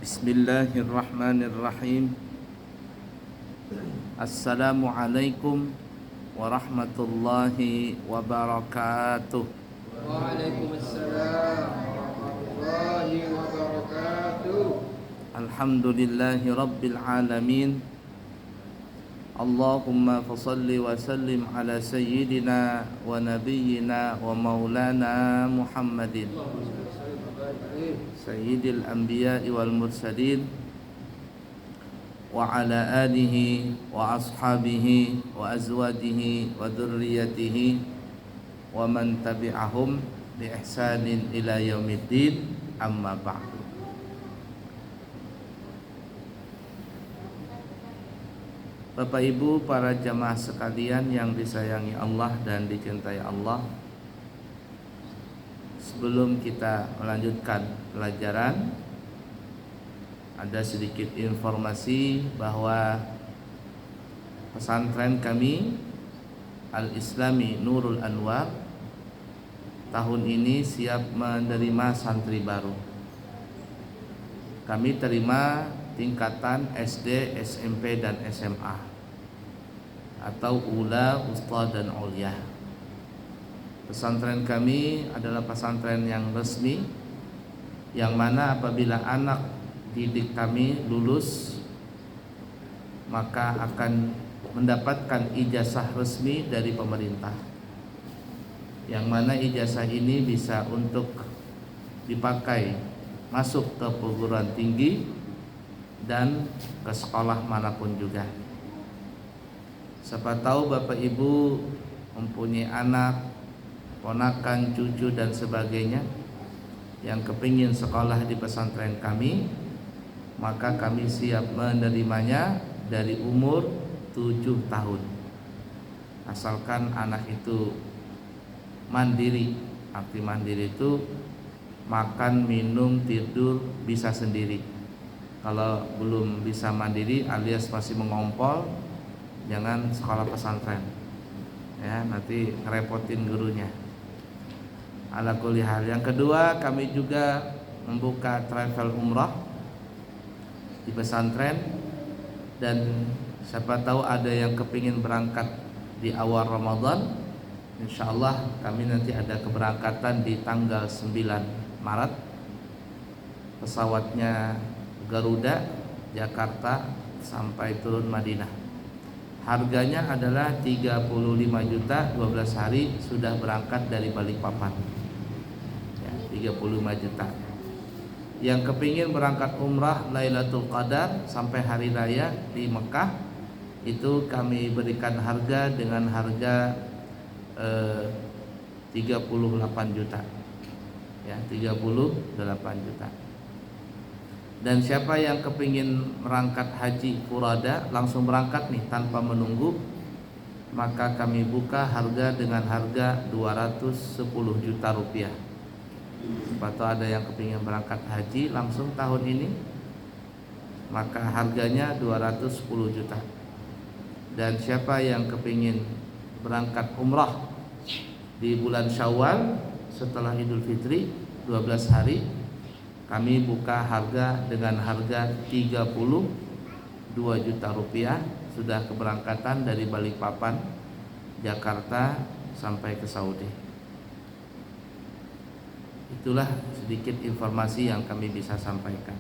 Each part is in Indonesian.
Bismillahirrahmanirrahim. Assalamualaikum warahmatullahi wabarakatuh. Waalaikumsalam warahmatullahi wabarakatuh. Alhamdulillahi rabbil alamin. Allahumma fasalli wa sallim ala sayyidina wa nabiyyina wa maulana Muhammadin sayyidil anbiya'i wal mursalin wa ala alihi wa ashabihi wa azwajihi wa dhurriyyatihi wa man tabi'ahum bi ihsanin ila yaumiddin, amma ba'du. Bapak Ibu para jamaah sekalian yang disayangi Allah dan dicintai Allah, sebelum kita melanjutkan pelajaran, ada sedikit informasi bahwa pesantren kami Al-Islami Nurul Anwar tahun ini siap menerima santri baru. Kami terima tingkatan SD, SMP, dan SMA atau Ula, Wusta, dan Ulia. Pesantren kami adalah pesantren yang resmi, yang mana apabila anak didik kami lulus maka akan mendapatkan ijazah resmi dari pemerintah, yang mana ijazah ini bisa untuk dipakai masuk ke perguruan tinggi dan ke sekolah manapun juga. Siapa tahu Bapak Ibu mempunyai anak, ponakan, cucu dan sebagainya yang kepingin sekolah di pesantren kami, maka kami siap menerimanya dari umur 7 tahun, asalkan anak itu mandiri. Arti mandiri itu makan, minum, tidur bisa sendiri. Kalau belum bisa mandiri alias masih mengompol, jangan sekolah pesantren ya, nanti ngerepotin gurunya. Ala kulli hal. Yang kedua, kami juga membuka travel umrah di pesantren, dan siapa tahu ada yang kepingin berangkat di awal Ramadan. Insyaallah kami nanti ada keberangkatan di tanggal 9 Maret. Pesawatnya Garuda Jakarta sampai turun Madinah. Harganya adalah 35 juta, 12 hari sudah berangkat dari Balikpapan. 35 juta. Yang kepingin berangkat umrah Lailatul Qadar sampai hari raya di Mekah, itu kami berikan harga dengan harga 38 juta ya, 38 juta. Dan siapa yang kepingin berangkat haji furada langsung berangkat nih tanpa menunggu, maka kami buka harga dengan harga 210 juta rupiah. Atau ada yang kepingin berangkat haji langsung tahun ini, maka harganya 210 juta. Dan siapa yang kepingin berangkat umrah di bulan Syawal setelah Idul Fitri 12 hari, kami buka harga dengan harga 32 juta rupiah, sudah keberangkatan dari Balikpapan, Jakarta sampai ke Saudi. Itulah sedikit informasi yang kami bisa sampaikan.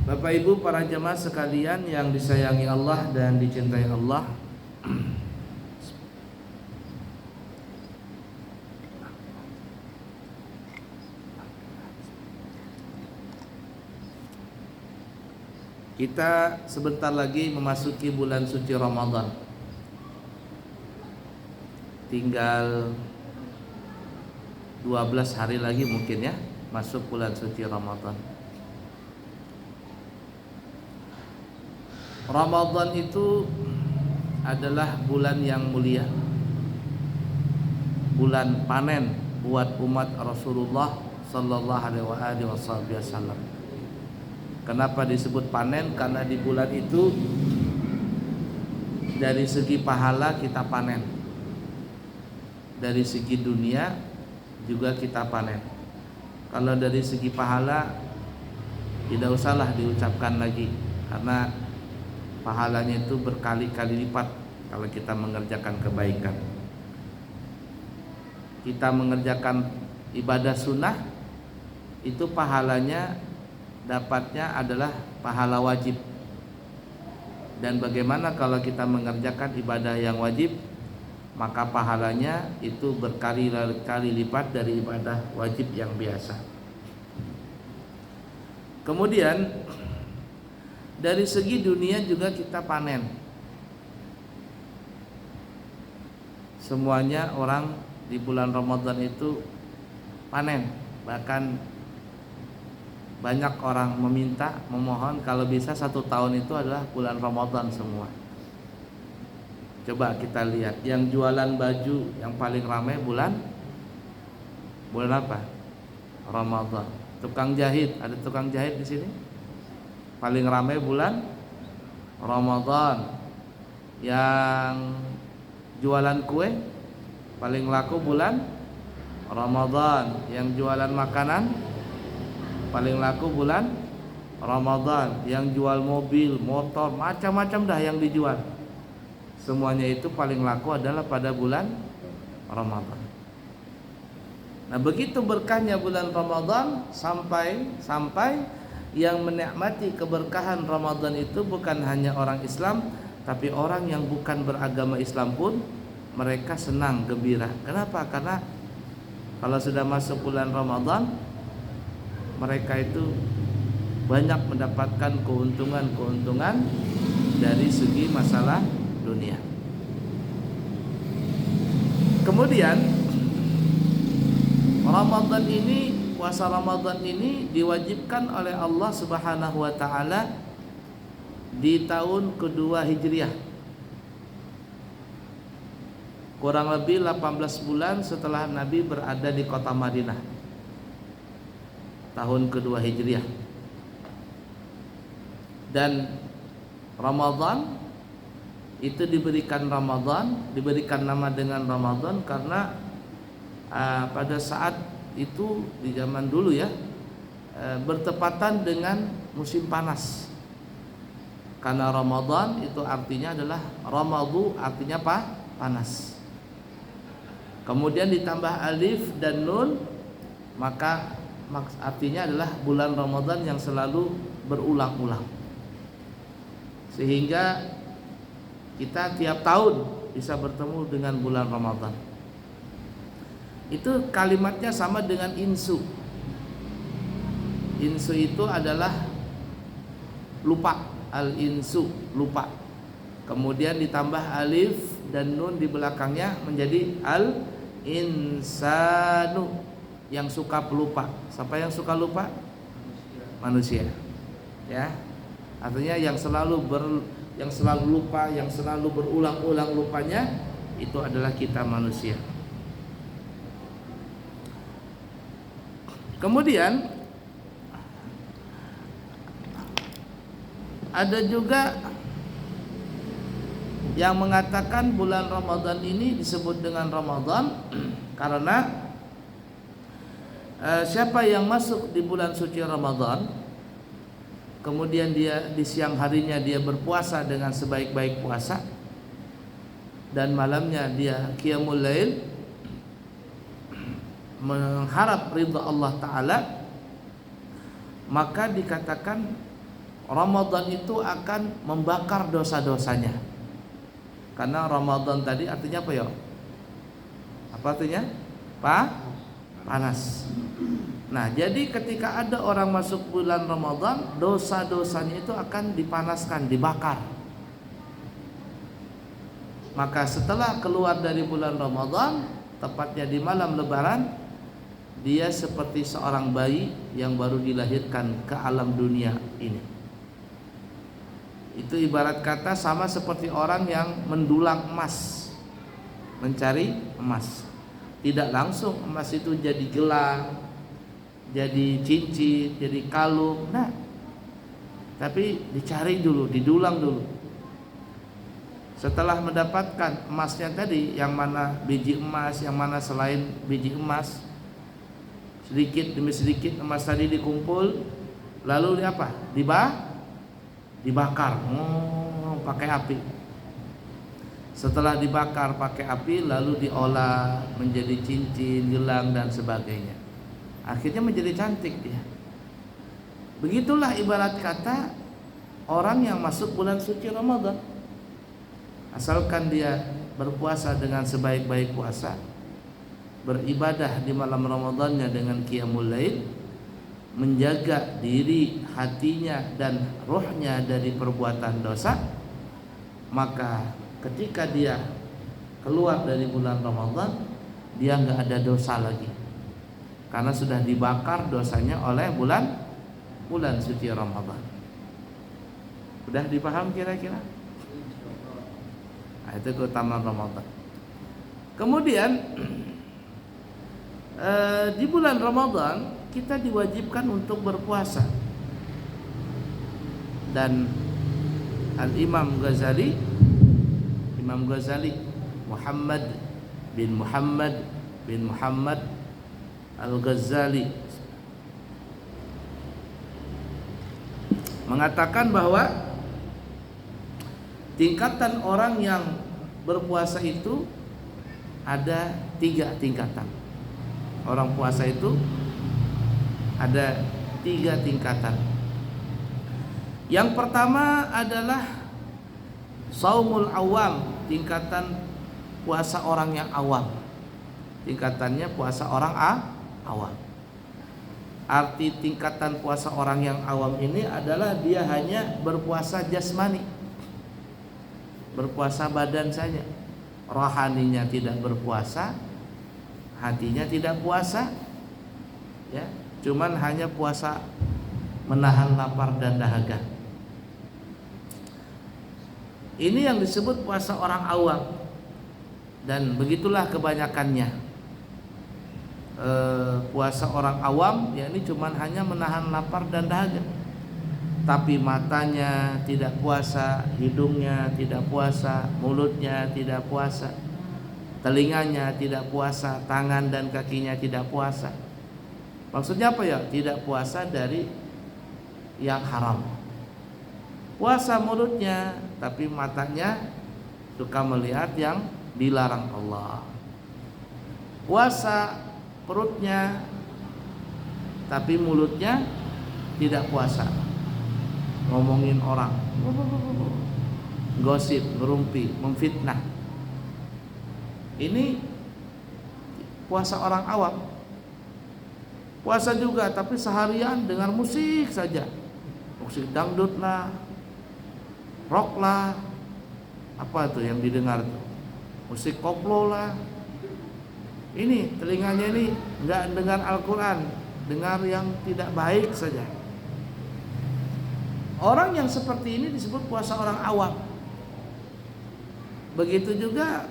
Bapak Ibu para jemaah sekalian yang disayangi Allah dan dicintai Allah, kita sebentar lagi memasuki bulan suci Ramadan. Tinggal 12 hari lagi mungkin ya masuk bulan suci Ramadan. Ramadan itu adalah bulan yang mulia, bulan panen buat umat Rasulullah sallallahu alaihi wasallam. Kenapa disebut panen? Karena di bulan itu dari segi pahala kita panen, dari segi dunia juga kita panen. Kalau dari segi pahala tidak usahlah diucapkan lagi, karena pahalanya itu berkali-kali lipat kalau kita mengerjakan kebaikan. Kita mengerjakan ibadah sunnah itu pahalanya dapatnya adalah pahala wajib. Dan bagaimana kalau kita mengerjakan ibadah yang wajib, maka pahalanya itu berkali-kali lipat dari ibadah wajib yang biasa. Kemudian dari segi dunia juga kita panen. Semuanya orang di bulan Ramadan itu panen. Bahkan banyak orang meminta, memohon kalau bisa 1 tahun itu adalah bulan Ramadan semua. Coba kita lihat, yang jualan baju yang paling ramai bulan apa? Ramadan. Tukang jahit, ada tukang jahit di sini? Paling ramai bulan Ramadan. Yang jualan kue paling laku bulan Ramadan. Yang jualan makanan paling laku bulan Ramadan. Yang jual mobil, motor, macam-macam dah yang dijual, semuanya itu paling laku adalah pada bulan Ramadan. Nah, begitu berkahnya bulan Ramadan sampai yang menikmati keberkahan Ramadan itu bukan hanya orang Islam, tapi orang yang bukan beragama Islam pun mereka senang, gembira. Kenapa? Karena kalau sudah masuk bulan Ramadan, mereka itu banyak mendapatkan keuntungan dari segi masalah dunia. Kemudian Ramadan ini, puasa Ramadan ini diwajibkan oleh Allah Subhanahu wa taala di tahun kedua Hijriah. Kurang lebih 18 bulan setelah Nabi berada di kota Madinah. Tahun kedua Hijriah. Dan Ramadan itu diberikan nama dengan Ramadan karena pada saat itu di zaman dulu ya, bertepatan dengan musim panas. Karena Ramadan itu artinya adalah Ramadu, artinya apa? Panas. Kemudian ditambah alif dan nun, maka artinya adalah bulan Ramadan yang selalu berulang-ulang. Sehingga kita tiap tahun bisa bertemu dengan bulan Ramadan. Itu kalimatnya sama dengan insu. Insu itu adalah lupa, al-insu, lupa. Kemudian ditambah alif dan nun di belakangnya menjadi al-insanu, yang suka pelupa. Siapa yang suka lupa? Manusia. Ya. Artinya yang selalu lupa, yang selalu berulang-ulang lupanya, itu adalah kita manusia. Kemudian ada juga yang mengatakan bulan Ramadan ini disebut dengan Ramadan karena siapa yang masuk di bulan suci Ramadan, kemudian dia di siang harinya dia berpuasa dengan sebaik-baik puasa, dan malamnya dia qiyamul lail mengharap ridha Allah Ta'ala, maka dikatakan Ramadan itu akan membakar dosa-dosanya. Karena Ramadan tadi artinya apa ya? Apa artinya? Panas. Nah, jadi ketika ada orang masuk bulan Ramadan, dosa-dosanya itu akan dipanaskan, dibakar. Maka setelah keluar dari bulan Ramadan, tepatnya di malam Lebaran, dia seperti seorang bayi yang baru dilahirkan ke alam dunia ini. Itu ibarat kata sama seperti orang yang mendulang emas, mencari emas. Tidak langsung emas itu jadi gelang, jadi cincin, jadi kalung. Nah, tapi dicari dulu, didulang dulu. Setelah mendapatkan emasnya tadi, yang mana biji emas, yang mana selain biji emas, sedikit demi sedikit emas tadi dikumpul, lalu apa? Dibakar pakai api. Setelah dibakar pakai api, lalu diolah menjadi cincin, gelang dan sebagainya. Akhirnya menjadi cantik dia. Begitulah ibarat kata orang yang masuk bulan suci Ramadan. Asalkan dia berpuasa dengan sebaik-baik puasa, beribadah di malam Ramadannya dengan qiyamul lail, menjaga diri, hatinya dan rohnya dari perbuatan dosa, maka ketika dia keluar dari bulan Ramadan, dia nggak ada dosa lagi, karena sudah dibakar dosanya oleh bulan suci Ramadan. Udah dipaham kira-kira? Nah, itu keutamaan Ramadan. Kemudian di bulan Ramadan kita diwajibkan untuk berpuasa. Dan Imam Ghazali Muhammad bin Muhammad Al-Ghazali mengatakan bahwa tingkatan orang yang berpuasa itu ada 3 tingkatan. Orang puasa itu ada 3 tingkatan. Yang pertama adalah saumul awam, tingkatan puasa orang yang awam. Tingkatannya puasa orang awam. Arti tingkatan puasa orang yang awam ini adalah dia hanya berpuasa jasmani, berpuasa badan saja, rohaninya tidak berpuasa, hatinya tidak puasa, ya, cuman hanya puasa menahan lapar dan dahaga. Ini yang disebut puasa orang awam, dan begitulah kebanyakannya. Puasa orang awam, yakni cuman hanya menahan lapar dan dahaga, tapi matanya tidak puasa, hidungnya tidak puasa, mulutnya tidak puasa, telinganya tidak puasa, tangan dan kakinya tidak puasa. Maksudnya apa ya? Tidak puasa dari yang haram. Puasa mulutnya, tapi matanya suka melihat yang dilarang Allah. Puasa perutnya, tapi mulutnya tidak puasa, ngomongin orang, gosip, ngerumpi, memfitnah. Ini puasa orang awam. Puasa juga, tapi seharian dengar musik saja, musik dangdut lah, rock lah, apa tuh yang didengar tuh, musik koplo lah. Ini telinganya ini enggak dengar Al-Quran, dengar yang tidak baik saja. Orang yang seperti ini disebut puasa orang awam. Begitu juga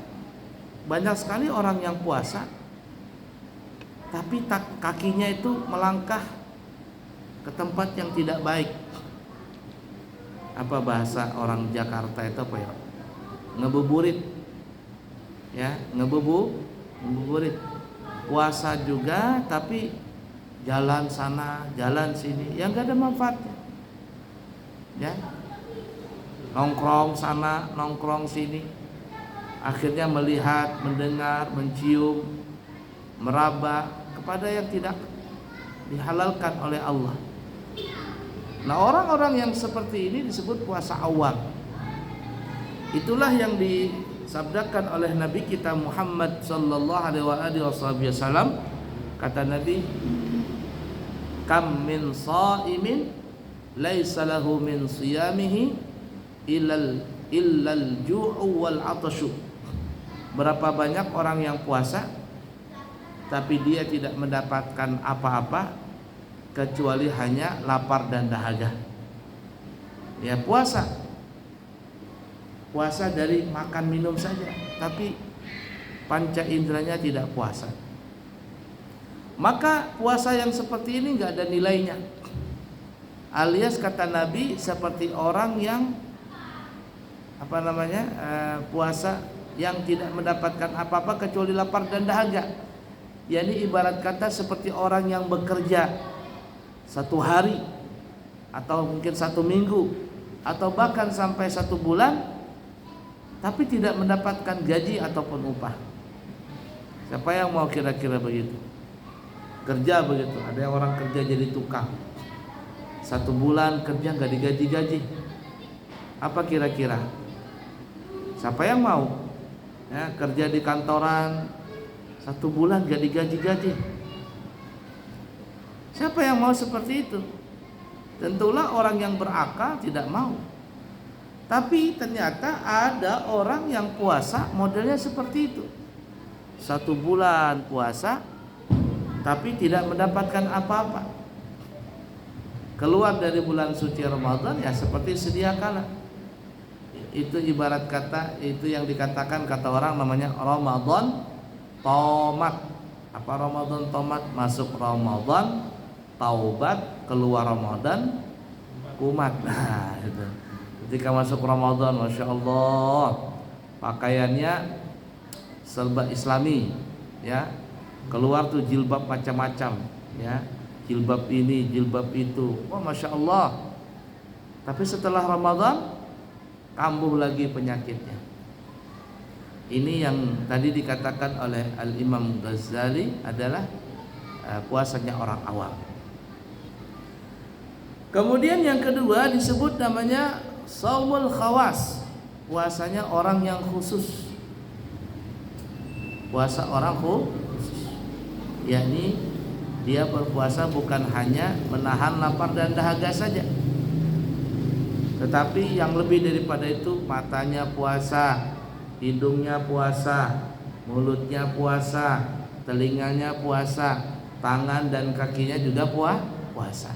banyak sekali orang yang puasa, tapi kakinya itu melangkah ke tempat yang tidak baik. Apa bahasa orang Jakarta itu apa ya? Ngebuburit, ya, ngebuburit. Puasa juga, tapi jalan sana, jalan sini, yang gak ada manfaatnya, ya, nongkrong sana, nongkrong sini, akhirnya melihat, mendengar, mencium, meraba kepada yang tidak dihalalkan oleh Allah. Nah, orang-orang yang seperti ini disebut puasa awam. Itulah yang disabdakan oleh Nabi kita Muhammad sallallahu alaihi wasallam. Kata Nabi, kam min shaimin laisa lahu min siyamihi illal ju'u wal 'atashu. Berapa banyak orang yang puasa tapi dia tidak mendapatkan apa-apa kecuali hanya lapar dan dahaga. Ya, puasa dari makan minum saja, tapi panca inderanya tidak puasa. Maka puasa yang seperti ini nggak ada nilainya. Alias kata Nabi seperti orang yang puasa yang tidak mendapatkan apa-apa kecuali lapar dan dahaga. Yani ibarat kata seperti orang yang bekerja 1 hari atau mungkin 1 minggu, atau bahkan sampai 1 bulan, tapi tidak mendapatkan gaji ataupun upah. Siapa yang mau kira-kira begitu? Kerja begitu, ada orang kerja jadi tukang, 1 bulan kerja nggak digaji-gaji. Apa kira-kira? Siapa yang mau? Ya, kerja di kantoran 1 bulan nggak digaji-gaji. Siapa yang mau seperti itu? Tentulah orang yang berakal tidak mau. Tapi ternyata ada orang yang puasa modelnya seperti itu. 1 bulan puasa tapi tidak mendapatkan apa-apa. Keluar dari bulan suci Ramadan ya seperti sedia kala. Itu ibarat kata, itu yang dikatakan kata orang namanya Ramadan tomat. Apa Ramadan tomat? Masuk Ramadan taubat, keluar Ramadan kumat. Nah, itu. Ketika masuk Ramadan, masya Allah, pakaiannya serba Islami, ya. Keluar tuh jilbab macam-macam, ya. Jilbab ini, jilbab itu. Wah, masya Allah. Tapi setelah Ramadan kambuh lagi penyakitnya. Ini yang tadi dikatakan oleh Al-Imam Ghazali adalah puasanya orang awam. Kemudian yang kedua disebut namanya Shaumul Khawas, puasanya orang yang khusus. Puasa orang khusus, yakni dia berpuasa bukan hanya menahan lapar dan dahaga saja, tetapi yang lebih daripada itu, matanya puasa, hidungnya puasa, mulutnya puasa, telinganya puasa, tangan dan kakinya juga puasa.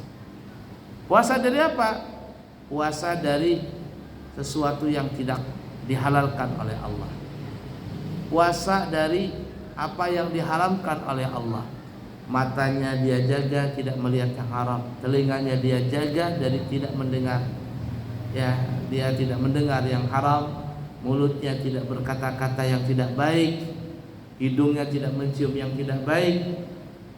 Puasa dari apa? Puasa dari sesuatu yang tidak dihalalkan oleh Allah. Puasa dari apa yang diharamkan oleh Allah. Matanya dia jaga tidak melihat yang haram, telinganya dia jaga dari tidak mendengar, ya, dia tidak mendengar yang haram, mulutnya tidak berkata-kata yang tidak baik, hidungnya tidak mencium yang tidak baik,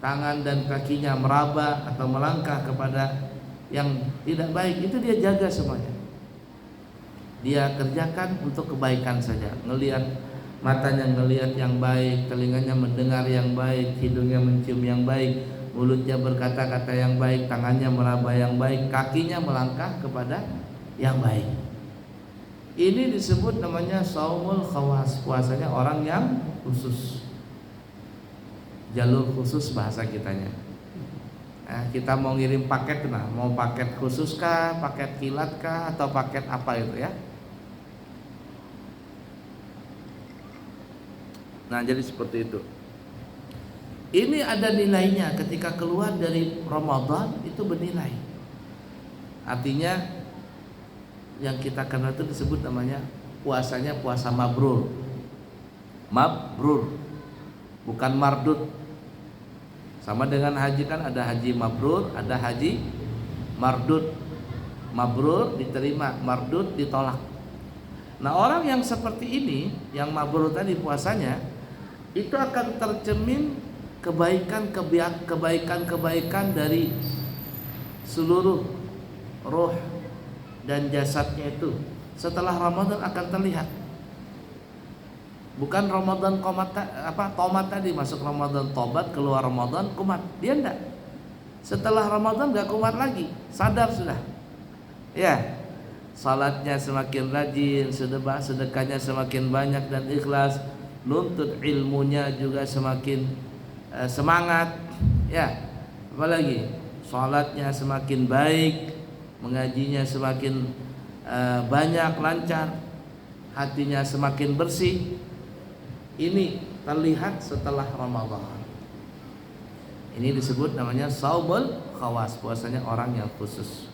tangan dan kakinya meraba atau melangkah kepada yang tidak baik, itu dia jaga semuanya. Dia kerjakan untuk kebaikan saja. Ngelihat matanya ngelihat yang baik, telinganya mendengar yang baik, hidungnya mencium yang baik, mulutnya berkata-kata yang baik, tangannya meraba yang baik, kakinya melangkah kepada yang baik. Ini disebut namanya Shaumul Khawas, puasanya orang yang khusus. Jalur khusus bahasa kitanya. Kita mau ngirim paket, nah mau paket khusus kah, paket kilat kah, atau paket apa itu ya? Nah, jadi seperti itu. Ini ada nilainya, ketika keluar dari Ramadan itu bernilai. Artinya yang kita kenal itu disebut namanya puasanya puasa mabrur. Mabrur, bukan mardud. Sama dengan haji, kan ada haji mabrur, ada haji mardud. Mabrur diterima, mardud ditolak. Nah, orang yang seperti ini, yang mabrur tadi puasanya, itu akan tercermin kebaikan dari seluruh roh dan jasadnya itu setelah Ramadan akan terlihat. Bukan Ramadan tomat tadi, masuk Ramadan tobat, keluar Ramadan kumat. Dia enggak. Setelah Ramadan enggak kumat lagi, sadar sudah. Ya. Salatnya semakin rajin, sedekahnya semakin banyak dan ikhlas, nuntut ilmunya juga semakin semangat. Ya. Apalagi salatnya semakin baik, mengajinya semakin banyak, lancar, hatinya semakin bersih. Ini terlihat setelah Ramadan. Ini disebut namanya Shaumul Khawas, puasanya orang yang khusus.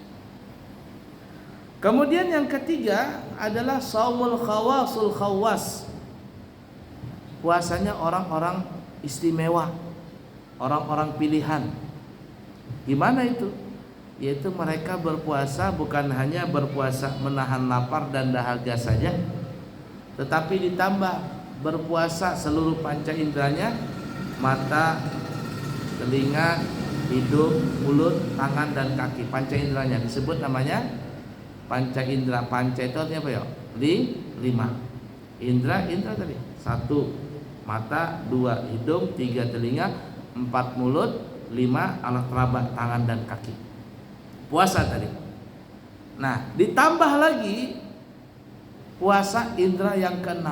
Kemudian yang ketiga adalah Shaumul Khawasul Khawas, puasanya orang-orang istimewa, orang-orang pilihan. Gimana itu? Yaitu mereka berpuasa bukan hanya berpuasa menahan lapar dan dahaga saja, tetapi ditambah berpuasa seluruh panca inderanya, mata, telinga, hidung, mulut, tangan dan kaki. Panca inderanya disebut namanya panca indera. Panca itu artinya apa ya? 5. Indra tadi 1 mata, 2 hidung, 3 telinga, 4 mulut, 5 alat raba tangan dan kaki. Puasa tadi. Nah, ditambah lagi puasa indra yang ke-6.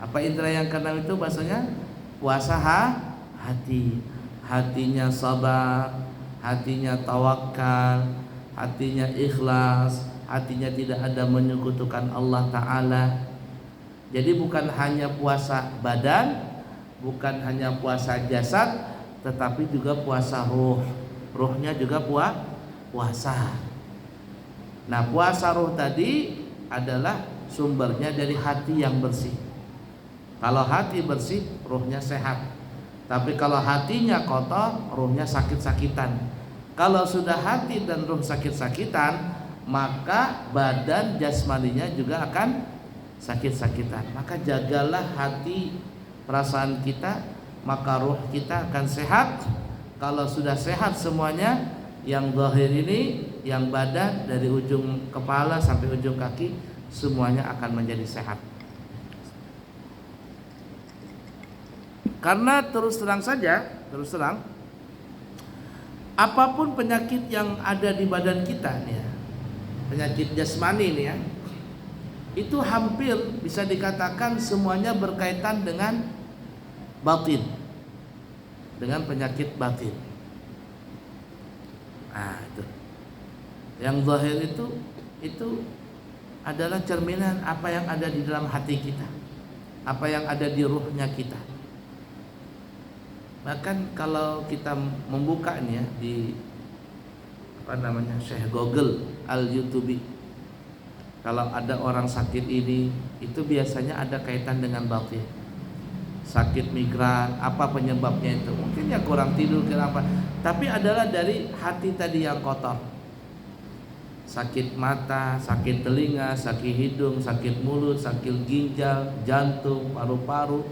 Apa indra yang ke-6 itu bahasanya? Puasa hati. Hatinya sabar, hatinya tawakal, hatinya ikhlas, hatinya tidak ada menyekutukan Allah Ta'ala. Jadi bukan hanya puasa badan, bukan hanya puasa jasad, tetapi juga puasa ruh. Ruhnya juga puasa. Nah, puasa ruh tadi adalah sumbernya dari hati yang bersih. Kalau hati bersih, ruhnya sehat. Tapi kalau hatinya kotor, ruhnya sakit-sakitan. Kalau sudah hati dan ruh sakit-sakitan, maka badan jasmaninya juga akan sakit-sakitan. Maka jagalah hati perasaan kita, maka ruh kita akan sehat. Kalau sudah sehat semuanya, yang zahir ini, yang badan dari ujung kepala sampai ujung kaki, semuanya akan menjadi sehat. Karena terus terang, apapun penyakit yang ada di badan kita nih ya, penyakit jasmani nih ya, itu hampir bisa dikatakan semuanya berkaitan dengan batin, dengan penyakit batin. Nah, itu yang zahir itu adalah cerminan apa yang ada di dalam hati kita, apa yang ada di ruhnya kita. Bahkan kalau kita membuka nih ya di Syekh Google al-YouTube, kalau ada orang sakit ini, itu biasanya ada kaitan dengan batin. Sakit migran, apa penyebabnya itu? Mungkin ya kurang tidur, kenapa? Tapi adalah dari hati tadi yang kotor. Sakit mata, sakit telinga, sakit hidung, sakit mulut, sakit ginjal, jantung, paru-paru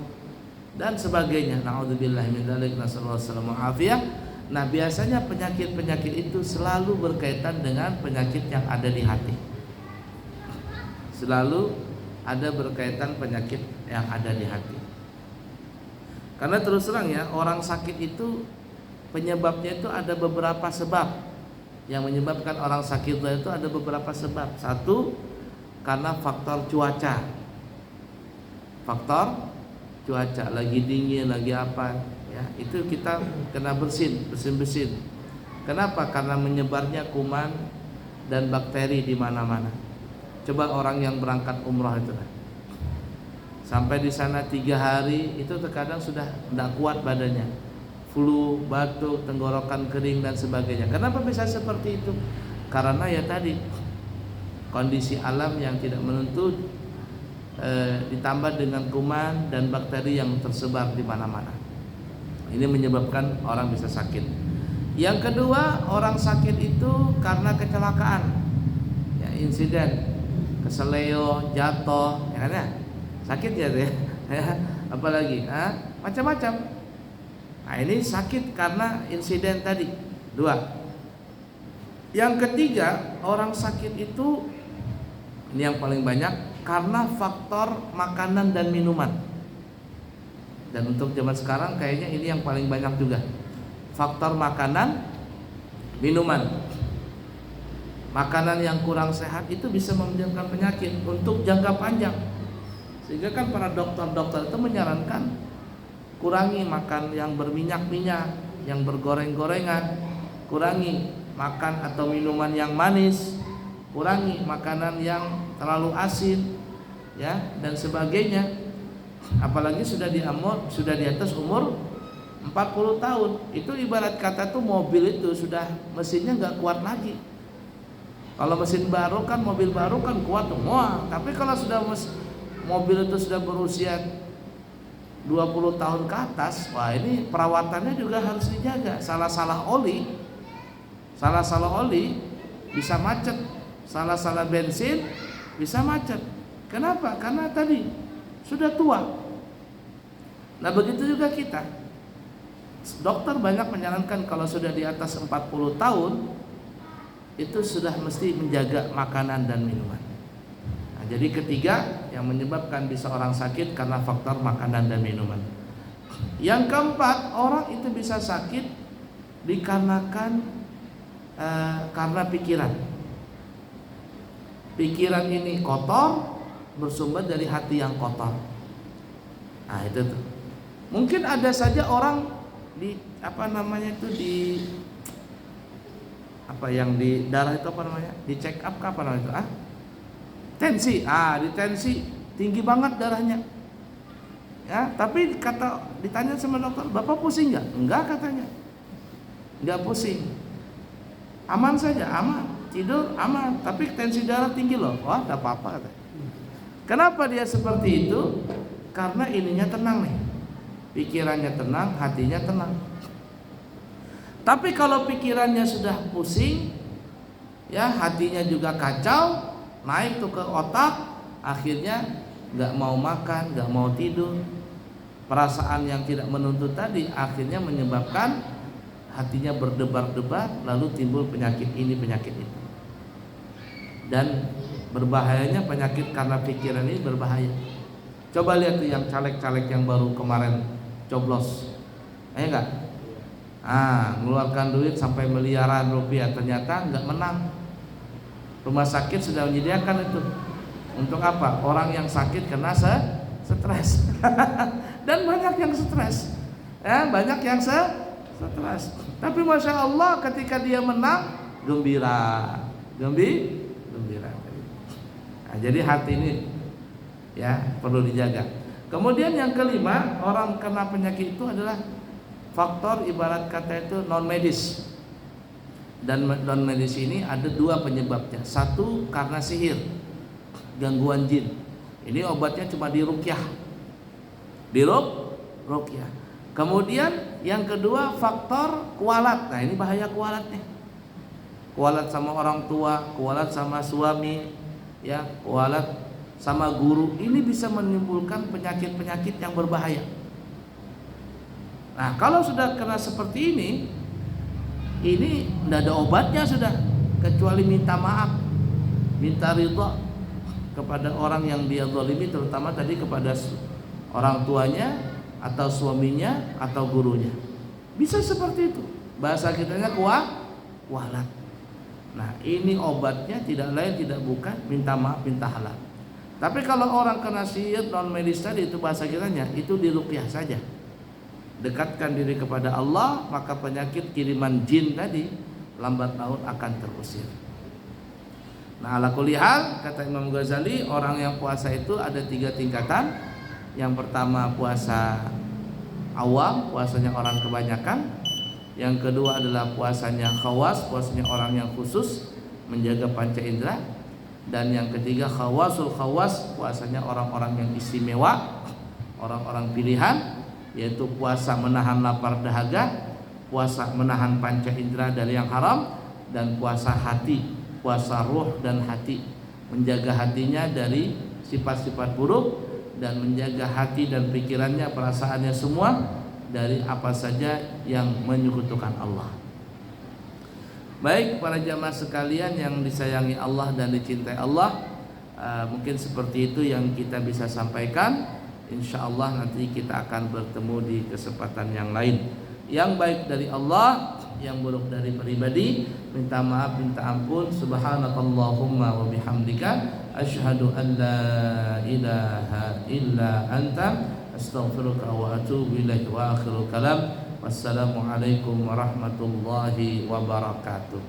dan sebagainya. Na'udzubillahi min dzalik, nasallallahu alaihi wasallam. Nah, biasanya penyakit-penyakit itu selalu berkaitan dengan penyakit yang ada di hati. Selalu ada berkaitan penyakit yang ada di hati. Karena terus terang ya, orang sakit itu penyebabnya itu ada beberapa sebab. Yang menyebabkan orang sakit itu ada beberapa sebab. Satu, karena faktor cuaca. Faktor cuaca, lagi dingin, lagi apa ya, itu kita kena bersin. Kenapa? Karena menyebarnya kuman dan bakteri di mana-mana. Coba orang yang berangkat umrah itu sampai di sana 3 hari, itu terkadang sudah tidak kuat badannya, flu, batuk, tenggorokan kering dan sebagainya. Kenapa bisa seperti itu? Karena ya tadi kondisi alam yang tidak menentu, ditambah dengan kuman dan bakteri yang tersebar di mana-mana. Ini menyebabkan orang bisa sakit. Yang kedua, orang sakit itu karena kecelakaan, ya, insiden, keseleo, jatuh, ya kan ya, sakit ya, apalagi, macam-macam. Nah, ini sakit karena insiden tadi. 2. Yang ketiga, orang sakit itu, ini yang paling banyak, karena faktor makanan dan minuman. Dan untuk zaman sekarang kayaknya ini yang paling banyak juga, faktor makanan, minuman. Makanan yang kurang sehat itu bisa menyebabkan penyakit untuk jangka panjang. Sehingga kan para dokter-dokter itu menyarankan kurangi makan yang berminyak-minyak, yang bergoreng-gorengan, kurangi makan atau minuman yang manis, kurangi makanan yang terlalu asin, ya, dan sebagainya. Apalagi sudah di atas umur 40 tahun. Itu ibarat kata tuh mobil itu sudah mesinnya nggak kuat lagi. Kalau mesin baru kan, mobil baru kan kuat tuh, wah. Tapi kalau sudah mobil itu sudah berusia 20 tahun ke atas, wah, ini perawatannya juga harus dijaga. Salah-salah oli bisa macet, salah-salah bensin bisa macet. Kenapa? Karena tadi sudah tua. Nah, begitu juga kita. Dokter banyak menyarankan kalau sudah di atas 40 tahun itu sudah mesti menjaga makanan dan minuman. Nah, jadi ketiga yang menyebabkan bisa orang sakit karena faktor makanan dan minuman. Yang keempat, orang itu bisa sakit dikarenakan karena pikiran. Pikiran ini kotor, bersumber dari hati yang kotor. Nah itu tuh. Mungkin ada saja orang di di darah itu apa namanya? Di check up apa namanya itu? Tensi. Di tensi tinggi banget darahnya. Ya, tapi ditanya sama dokter, "Bapak pusing enggak?" "Enggak," katanya. Enggak pusing. Aman saja, aman. Tidur aman, tapi tensi darah tinggi loh. Wah, enggak apa-apa katanya. Kenapa dia seperti itu? Karena ininya tenang nih. Pikirannya tenang, hatinya tenang. Tapi kalau pikirannya sudah pusing, ya hatinya juga kacau, naik tuh ke otak, akhirnya nggak mau makan, nggak mau tidur. Perasaan yang tidak menuntut tadi akhirnya menyebabkan hatinya berdebar-debar, lalu timbul penyakit ini, penyakit itu. Dan berbahayanya penyakit karena pikiran ini berbahaya. Coba lihat tuh yang caleg-caleg yang baru kemarin coblos, enggak? Mengeluarkan duit sampai miliaran rupiah, ternyata enggak menang. Rumah sakit sudah menyediakan itu. Untuk apa? Orang yang sakit kena stres. Dan banyak yang stres. Banyak yang stres. Tapi Masya Allah ketika dia menang, gembira. Gembira. Nah, jadi hati ini ya perlu dijaga. Kemudian yang kelima, orang kena penyakit itu adalah faktor ibarat kata itu non medis. Dan non medis ini ada dua penyebabnya. Satu karena sihir, gangguan jin. Ini obatnya cuma diruqyah. Diruqyah. Kemudian yang kedua faktor kualat. Nah, ini bahaya kualat nih. Kualat sama orang tua, kualat sama suami, ya, kualat sama guru. Ini bisa menimbulkan penyakit-penyakit yang berbahaya. Nah, kalau sudah kena seperti ini tidak ada obatnya sudah, kecuali minta maaf, minta ridha kepada orang yang dia zalimi, terutama tadi kepada orang tuanya atau suaminya atau gurunya. Bisa seperti itu. Bahasa kitanya kualat. Nah, ini obatnya tidak lain tidak bukan minta maaf, minta halal. Tapi kalau orang kena sihir non medis tadi, itu bahasa kitanya itu diruqyah saja. Dekatkan diri kepada Allah, maka penyakit kiriman jin tadi lambat laun akan terusir. Nah, ala kulli hal, kata Imam Ghazali, orang yang puasa itu ada 3 tingkatan. Yang pertama puasa awam, puasanya orang kebanyakan. Yang kedua adalah puasanya khawas, puasanya orang yang khusus menjaga panca indera. Dan yang ketiga khawasul khawas, puasanya orang-orang yang istimewa, orang-orang pilihan, yaitu puasa menahan lapar dahaga, puasa menahan panca indera dari yang haram, dan puasa hati, puasa ruh dan hati, menjaga hatinya dari sifat-sifat buruk dan menjaga hati dan pikirannya, perasaannya semua dari apa saja yang menyekutukan Allah. Baik para jamaah sekalian yang disayangi Allah dan dicintai Allah, mungkin seperti itu yang kita bisa sampaikan. InsyaAllah nanti kita akan bertemu di kesempatan yang lain. Yang baik dari Allah, yang buruk dari pribadi, minta maaf, minta ampun. Subhanakallahumma wa bihamdika, asyhadu an la ilaha illa anta, astaghfiruka wa atubu ilaik. Wa akhiru kalam, wassalamualaikum warahmatullahi wabarakatuh.